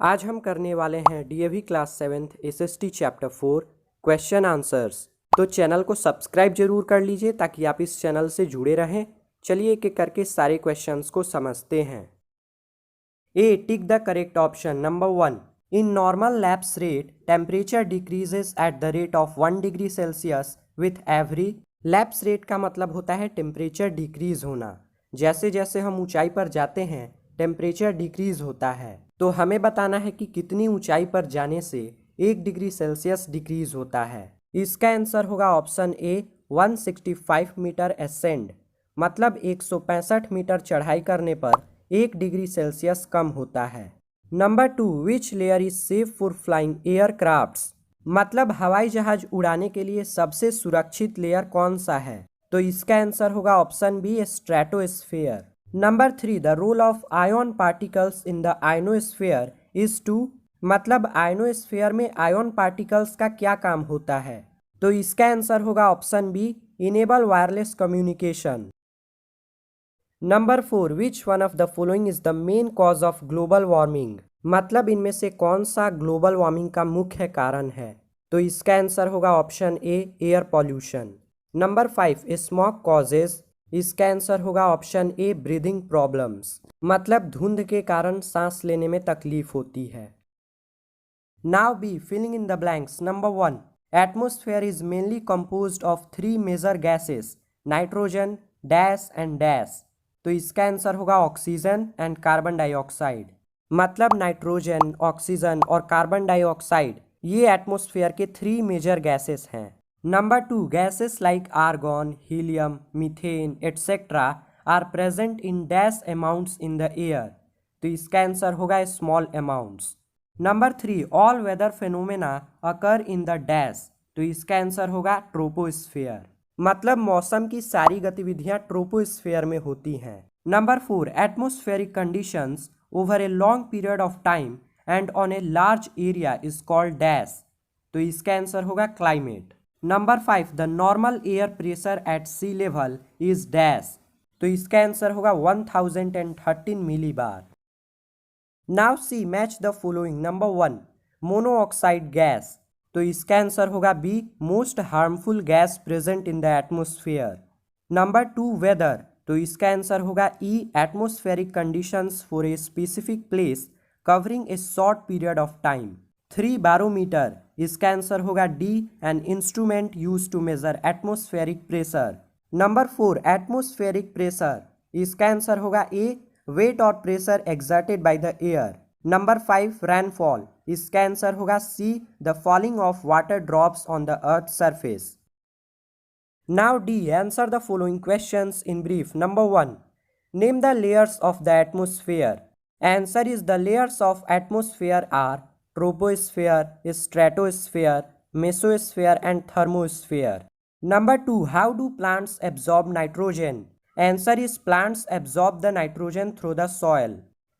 आज हम करने वाले हैं DAV class 7th SST chapter 4 question answers. तो चैनल को सब्सक्राइब जरूर कर लीजिए ताकि आप इस चैनल से जुड़े रहें। चलिए एक एक करके सारे क्वेश्चंस को समझते हैं। A, tick the correct option. Number 1, in normal lapse rate temperature decreases at the rate of 1 degree Celsius with every. Lapse rate का मतलब होता है टेम्परेचर डिक्रीज होना। जैसे जैसे हम ऊंचाई पर जाते हैं टेम्परेचर डिक्रीज होता है। तो हमें बताना है कि कितनी ऊंचाई पर जाने से 1 डिग्री सेल्सियस डिक्रीज होता है। इसका आंसर होगा ऑप्शन ए, 165 मीटर एसेंड। मतलब 165 मीटर चढ़ाई करने पर 1 डिग्री सेल्सियस कम होता है। Number 2, which layer is safe for flying aircrafts. मतलब हवाई जहाज उड़ाने के लिए सबसे सुरक्षित लेयर कौन सा है। तो इसका आंसर होगा option B, stratosphere. Number 3, the role of ion particles in the ionosphere is two. मतलब आयनोस्फेयर में आयन पार्टिकल्स का क्या काम होता है। तो इसका आंसर होगा option B, enable wireless communication. Number 4, which one of the following is the main cause of global warming. मतलब इनमें से कौन सा ग्लोबल वार्मिंग का मुख्य कारण है। तो इसका आंसर होगा option A, air pollution. Number 5, smoke causes. इसका आंसर होगा ऑप्शन ए, ब्रीदिंग प्रॉब्लम्स। मतलब धुंध के कारण सांस लेने में तकलीफ होती है। Now B, filling in the blanks. Number 1, atmosphere is mainly composed of 3 major gases, nitrogen, dash and dash. तो इसका आंसर होगा ऑक्सीजन एंड कार्बन डाइऑक्साइड। मतलब नाइट्रोजन, ऑक्सीजन और कार्बन डाइऑक्साइड ये एटमॉस्फेयर के 3 मेजर गैसेस हैं। Number 2, gases like argon, helium, methane etcetera are present in dash amounts in the air. तो इसका आंसर होगा small amounts. Number 3, all weather phenomena occur in the dash. तो इसका answer होगा troposphere. मतलब मौसम की सारी गतिविधियां ट्रोपोस्फेयर में होती हैं। Number 4, atmospheric conditions over a long period of time and on a large area is called dash. तो इसका आंसर होगा climate. Number 5, the normal air pressure at sea level is dash. तो इसका आंसर होगा 1013 millibar. Now C, match the following. Number 1, monoxide gas. तो इसका answer होगा B, most harmful gas present in the atmosphere. Number 2, weather. तो इसका answer होगा E, atmospheric conditions for a specific place covering a short period of time. 3, barometer. इसका answer होगा D, an instrument use to measure atmospheric pressure. Number 4, atmospheric pressure. इसका answer होगा A, weight और pressure exerted by the air. Number 5, rainfall. इसका answer होगा C, the falling of water drops on the earth surface. Now D, answer the following questions in brief. Number 1, name the layers of the atmosphere. Answer is the layers of atmosphere are troposphere, stratosphere, mesosphere and thermosphere. Number 2, how do plants absorb nitrogen? Answer is plants absorb the nitrogen through the soil.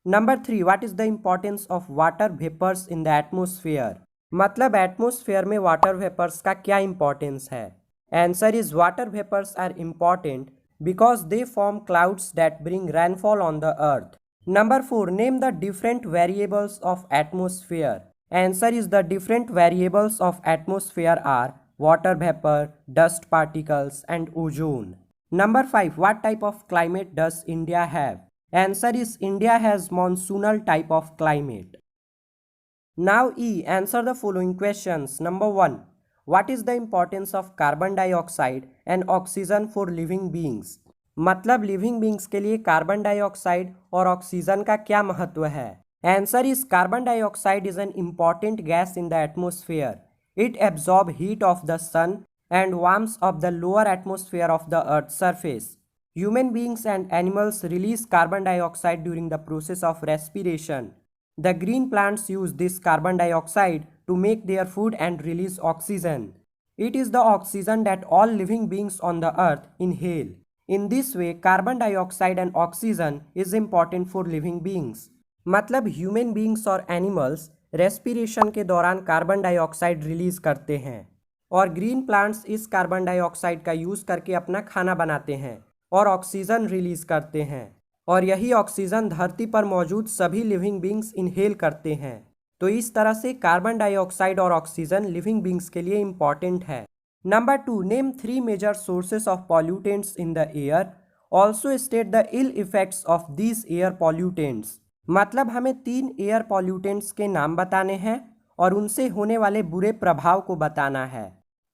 Number 3, what is the importance of water vapors in the atmosphere? मतलब atmosphere में water vapours का क्या importance है। Answer is water vapours are important because they form clouds that bring rainfall on the earth. Number 4, name the different variables of atmosphere. Answer is the different variables of atmosphere are water vapor, dust particles and ozone. Number 5, what type of climate does India have? Answer is India has monsoonal type of climate. Now E, answer the following questions. Number 1, what is the importance of carbon dioxide and oxygen for living beings? मतलब living beings के लिए carbon dioxide और oxygen का क्या महत्व है। Answer is carbon dioxide is an important gas in the atmosphere. It absorbs heat of the sun and warmth of the lower atmosphere of the Earth's surface. Human beings and animals release carbon dioxide during the process of respiration. The green plants use this carbon dioxide to make their food and release oxygen. It is the oxygen that all living beings on the earth inhale. In this way, carbon dioxide and oxygen is important for living beings. मतलब human beings और animals respiration के दौरान carbon dioxide release करते हैं और green plants इस carbon dioxide का use करके अपना खाना बनाते हैं और ऑक्सीजन रिलीज करते हैं और यही ऑक्सीजन धरती पर मौजूद सभी लिविंग बींग्स इनहेल करते हैं। तो इस तरह से कार्बन डाइऑक्साइड और ऑक्सीजन लिविंग बींग्स के लिए इंपॉर्टेंट है। Number 2, name 3 major sources of pollutants in the air, also state the ill effects of these air pollutants. मतलब हमें 3 एयर पॉल्यूटेंट्स के नाम बताने हैं और उनसे होने वाले बुरे प्रभाव को बताना है।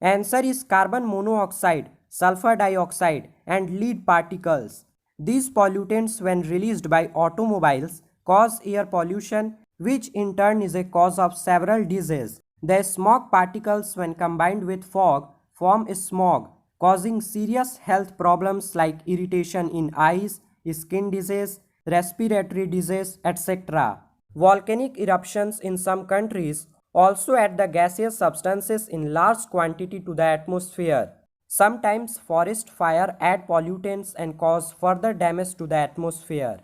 Answer is carbon monoxide, sulphur dioxide and lead particles. These pollutants, when released by automobiles, cause air pollution, which in turn is a cause of several diseases. The smog particles, when combined with fog, form smog, causing serious health problems like irritation in eyes, skin disease, respiratory disease, etc. Volcanic eruptions in some countries also add the gaseous substances in large quantity to the atmosphere. Sometimes forest fire add pollutants and cause further damage to the atmosphere.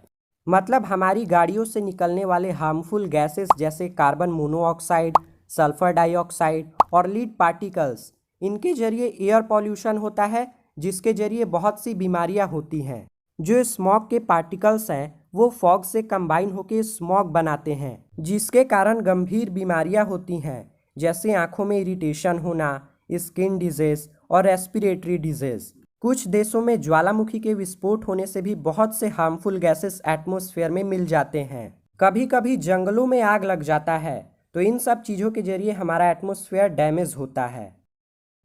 मतलब हमारी गाड़ियों से निकलने वाले harmful gases जैसे carbon monoxide, sulphur dioxide और lead particles, इनके जरिए एयर पॉल्यूशन होता है, जिसके जरिए बहुत सी बीमारियां होती हैं। जो स्मॉग के पार्टिकल्स हैं वो फॉग से कंबाइन होकर स्मॉग बनाते हैं, जिसके कारण गंभीर बीमारियां होती हैं, जैसे आंखों में इरिटेशन होना, स्किन डिजीज और रेस्पिरेटरी डिजीज। कुछ देशों में ज्वालामुखी के विस्फोट होने से भी बहुत से हार्मफुल गैसेस एटमॉस्फेयर में मिल जाते हैं। कभी कभी जंगलों में आग लग जाता है, तो इन सब चीज़ों के जरिए हमारा एटमॉस्फेयर डैमेज होता है।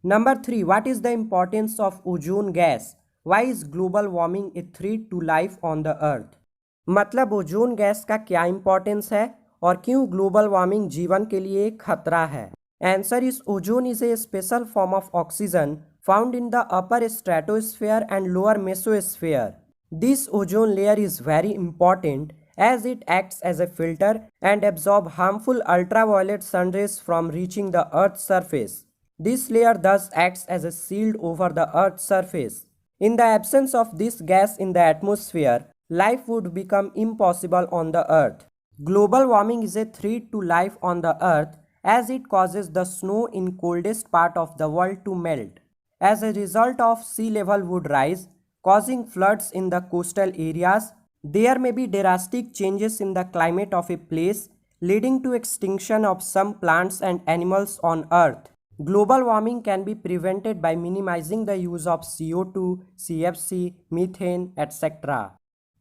Number 3, what is the importance of ozone gas? Why is global warming a threat to life on the earth? मतलब ओजोन गैस का क्या इंपॉर्टेंस है और क्यों ग्लोबल वार्मिंग जीवन के लिए एक खतरा है? Answer is ozone is a special form of oxygen found in the upper stratosphere and lower mesosphere. This ozone layer is very important as it acts as a filter and absorbs harmful ultraviolet sun rays from reaching the Earth's surface. This layer thus acts as a shield over the Earth's surface. In the absence of this gas in the atmosphere, life would become impossible on the Earth. Global warming is a threat to life on the Earth as it causes the snow in coldest part of the world to melt. As a result of sea level would rise, causing floods in the coastal areas. There may be drastic changes in the climate of a place, leading to extinction of some plants and animals on Earth. Global warming can be prevented by minimizing the use of CO2, CFC, methane, etc.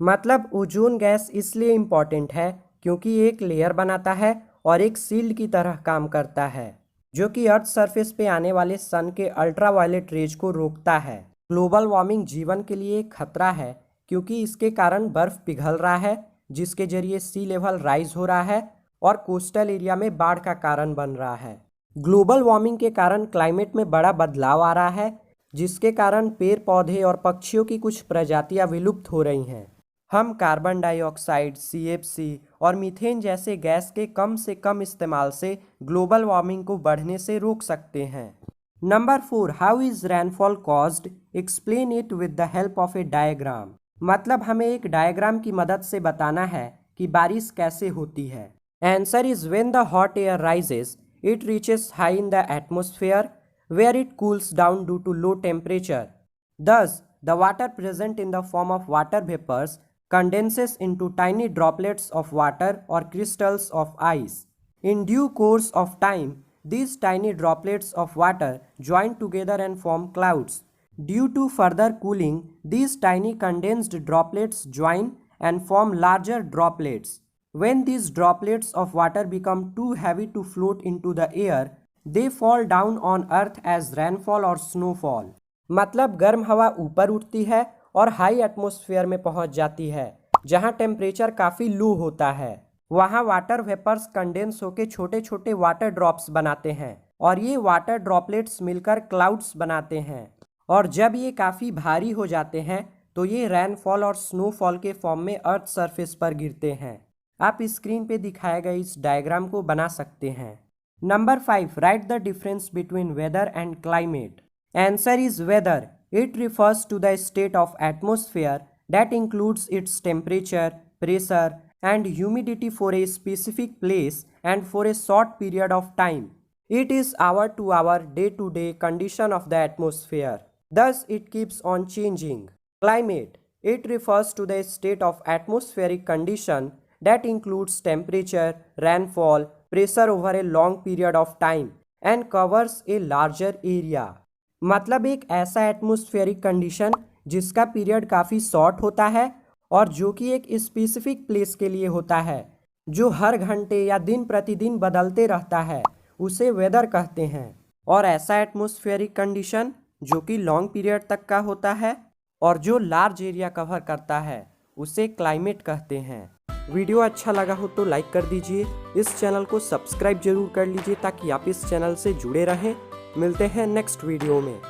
मतलब ozone gas इसलिए important है क्योंकि एक layer बनाता है और एक sealed की तरह काम करता है, जो कि अर्थ सरफेस पे आने वाले सन के अल्ट्रावायलेट रेज को रोकता है। ग्लोबल वार्मिंग जीवन के लिए एक खतरा है क्योंकि इसके कारण बर्फ पिघल रहा है, जिसके जरिए सी लेवल राइज हो रहा है और कोस्टल एरिया में बाढ़ का कारण बन रहा है। ग्लोबल वार्मिंग के कारण क्लाइमेट में बड़ा बदलाव आ रहा है, जिसके कारण पेड़ पौधे और पक्षियों की कुछ प्रजातियां विलुप्त हो रही हैं। हम कार्बन डाइऑक्साइड, CFC और मीथेन जैसे गैस के कम से कम इस्तेमाल से ग्लोबल वार्मिंग को बढ़ने से रोक सकते हैं। Number 4, how is rainfall caused? Explain it with the help of A diagram. मतलब हमें एक डायग्राम की मदद से बताना है कि बारिश कैसे होती है। Answer is when the hot air rises it reaches high in the atmosphere where it cools down due to low temperature. Thus, the water present in the form of water vapors condenses into tiny droplets of water or crystals of ice. In due course of time, these tiny droplets of water join together and form clouds. Due to further cooling, these tiny condensed droplets join and form larger droplets. When these droplets of water become too heavy to float into the air, they fall down on earth as rainfall or snowfall. मतलब गर्म हवा ऊपर उठती है और high atmosphere में पहुंच जाती है, जहां टेम्परेचर काफ़ी लो होता है। वहां वाटर वेपर्स कंडेंस होकर छोटे छोटे वाटर ड्रॉप्स बनाते हैं और ये वाटर ड्रॉपलेट्स मिलकर क्लाउड्स बनाते हैं, और जब ये काफ़ी भारी हो जाते हैं तो ये रेनफॉल और स्नोफॉल के फॉर्म में अर्थ सरफेस पर गिरते हैं। आप स्क्रीन पे दिखाए गए इस डायग्राम को बना सकते हैं। Number 5, write the difference between weather and climate. Answer is weather. It refers to the state of atmosphere that includes its temperature, pressure, and humidity for a specific place and for a short period of time. It is hour-to-hour, day-to-day condition of the atmosphere. Thus, it keeps on changing. Climate. It refers to the state of atmospheric condition that includes temperature, rainfall, pressure over a long period of time and covers a larger area. मतलब एक ऐसा atmospheric condition जिसका period काफ़ी short होता है और जो कि एक स्पेसिफिक प्लेस के लिए होता है, जो हर घंटे या दिन प्रतिदिन बदलते रहता है, उसे वेदर कहते हैं। और ऐसा एटमॉस्फेरिक कंडीशन जो कि लॉन्ग पीरियड तक का होता है और जो लार्ज एरिया कवर करता है, उसे क्लाइमेट कहते हैं। वीडियो अच्छा लगा हो तो लाइक कर दीजिए, इस चैनल को सब्सक्राइब जरूर कर लीजिए ताकि आप इस चैनल से जुड़े रहें। मिलते हैं नेक्स्ट वीडियो में।